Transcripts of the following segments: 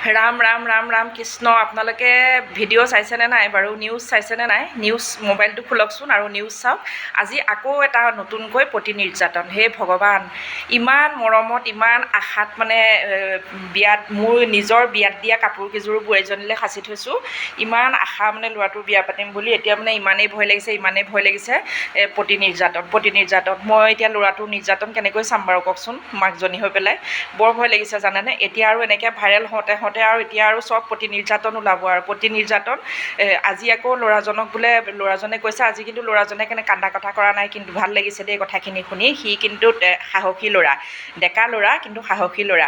ৰাম ৰাম ৰাম ৰাম কৃষ্ণ। আপোনালোকে ভিডিঅ' চাইছেনে নাই বাৰু? নিউজ চাইছেনে নাই? নিউজ মোবাইলটো খোলকচোন আৰু নিউজ চাওক। আজি আকৌ এটা নতুনকৈ পতি নিৰ্যাতন। হে ভগৱান, ইমান মৰমত ইমান আশাত মানে বিয়াত মোৰ নিজৰ বিয়াত দিয়া কাপোৰ কেইযোৰো বোৱাৰীজনীলৈ সাঁচি থৈছোঁ। ইমান আশা মানে ল'ৰাটোৰ বিয়া পাতিম বুলি, এতিয়া মানে ইমানেই ভয় লাগিছে পতি নিৰ্যাতন। মই এতিয়া ল'ৰাটোৰ নিৰ্যাতন কেনেকৈ চাম বাৰু কওকচোন, মাকজনী হৈ পেলাই। বৰ ভয় লাগিছে জানেনে। এতিয়া আৰু এনেকৈ ভাইৰেল হওঁতে আৰু এতিয়া আৰু চব পতি নিৰ্যাতন ওলাব আৰু পতি নিৰ্যাতন। আজি আকৌ ল'ৰাজনক বোলে, ল'ৰাজনে কৈছে আজি কিন্তু ল'ৰাজনে কান্দা কথা কৰা নাই, কিন্তু ভাল লাগিছে দেই কথাখিনি শুনি। সি কিন্তু সাহসী ল'ৰা, ডেকা ল'ৰা কিন্তু সাহসী ল'ৰা।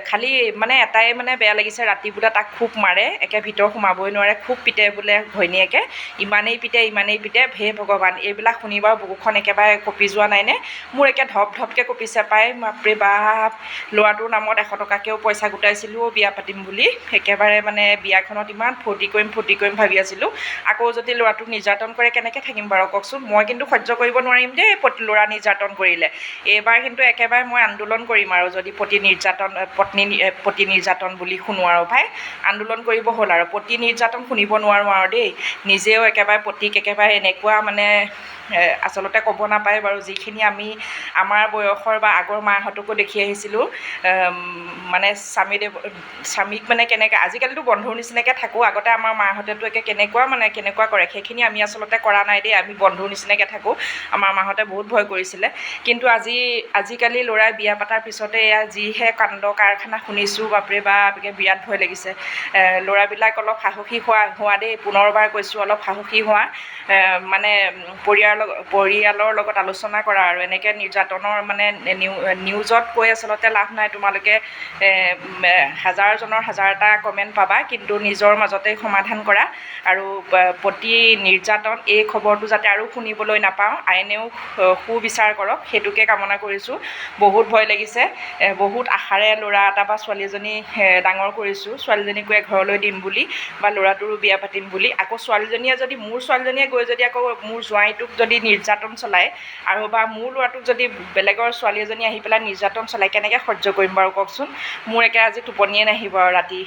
খালি মানে এটাই মানে বেয়া লাগিছে, ৰাতি বোলে তাক খুব মাৰে, একে ভিতৰ সোমাবই নোৱাৰে, খুব পিতে বোলে ঘৈণীয়েকে। ইমানেই পিতে। হে ভগৱান, এইবিলাক শুনি বাৰু বুকুখন একেবাৰে কঁপি যোৱা নাইনে? মোৰ একে ধপকৈ কঁপিছে পায়। বাপৰে বাপ, ল'ৰাটোৰ নামত 100 টকাকৈও পইচা গোটাইছিলোঁ বিয়া পাতিম বুলি। একেবাৰে মানে বিয়াখনত ইমান ফূৰ্তি কৰিম ভাবি আছিলোঁ। আকৌ যদি ল'ৰাটোক নিৰ্যাতন কৰে কেনেকৈ থাকিম বাৰু কওকচোন। মই কিন্তু সহ্য কৰিব নোৱাৰিম দেই ল'ৰা নিৰ্যাতন কৰিলে। এইবাৰ কিন্তু একেবাৰে মই আন্দোলন কৰিম আৰু যদি পতি নিৰ্যাতন বুলি শুনো আৰু ভাই। আন্দোলন কৰিব হ'ল আৰু পতি নিৰ্যাতন শুনিব নোৱাৰোঁ আৰু দেই। নিজেও একেবাৰে পতিক একেবাৰে এনেকুৱা মানে আচলতে ক'ব নাপায় বাৰু, যিখিনি আমি আমাৰ বয়সৰ বা আগৰ মাহঁতকো দেখি আহিছিলোঁ। মানে স্বামীক মানে কেনেকৈ, আজিকালিতো বন্ধুৰ নিচিনাকৈ থাকোঁ, আগতে আমাৰ মাহঁতেতো কেনেকুৱা কৰে, সেইখিনি আমি আচলতে কৰা নাই দেই। আমি বন্ধুৰ নিচিনাকৈ থাকোঁ। আমাৰ মাহঁতে বহুত ভয় কৰিছিলে। কিন্তু আজিকালি ল'ৰাই বিয়া পতাৰ পিছতে এয়া যিহে কাণ্ড কাৰখানা শুনিছোঁ, বাপৰে বাপ, বিৰাট ভয় লাগিছে। ল'ৰাবিলাক অলপ সাহসী হোৱা দেই, পুনৰবাৰ কৈছোঁ, অলপ সাহসী হোৱা। মানে পৰিয়ালৰ লগত আলোচনা কৰা আৰু এনেকৈ নিৰ্যাতনৰ মানে নিউজত কৈ আচলতে লাভ নাই। তোমালোকে হাজাৰজনৰ হাজাৰটা কমেণ্ট পাবা, কিন্তু নিজৰ মাজতেই সমাধান কৰা। আৰু পতি নিৰ্যাতন এই খবৰটো যাতে আৰু শুনিবলৈ নাপাওঁ, আইনেও সুবিচাৰ কৰক, সেইটোকে কামনা কৰিছোঁ। বহুত ভয় লাগিছে। বহুত আশাৰে ল'ৰা এটা বা ছোৱালী এজনী ডাঙৰ কৰিছোঁ, ছোৱালীজনীকো ঘৰলৈ দিম বুলি বা ল'ৰাটোৰো বিয়া পাতিম বুলি। আকৌ মোৰ ছোৱালীজনীয়ে গৈ যদি আকৌ মোৰ জোৱাইটোক যদি নিৰ্যাতন চলায়, আৰু বা মোৰ ল'ৰাটোক যদি বেলেগৰ ছোৱালী এজনী আহি পেলাই নিৰ্যাতন চলায়, কেনেকৈ সহ্য কৰিম বাৰু কওকচোন। মোৰ একে আজি টোপনিয়ে নাহিব আৰু ৰাতি।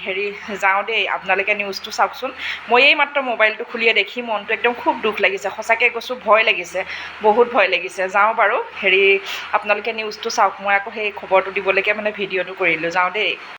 যাওঁ দেই, আপোনালোকে নিউজটো চাওকচোন। মই এই মাত্ৰ মোবাইলটো খুলিয়ে দেখি মনটো একদম খুব দুখ লাগিছে, সঁচাকৈ কৈছোঁ, ভয় লাগিছে, বহুত ভয় লাগিছে। যাওঁ বাৰু, আপোনালোকে নিউজটো চাওক। মই আকৌ সেই খবৰটো দিবলৈকে মানে ভিডিঅ'টো কৰিলোঁ। যাওঁ দেই।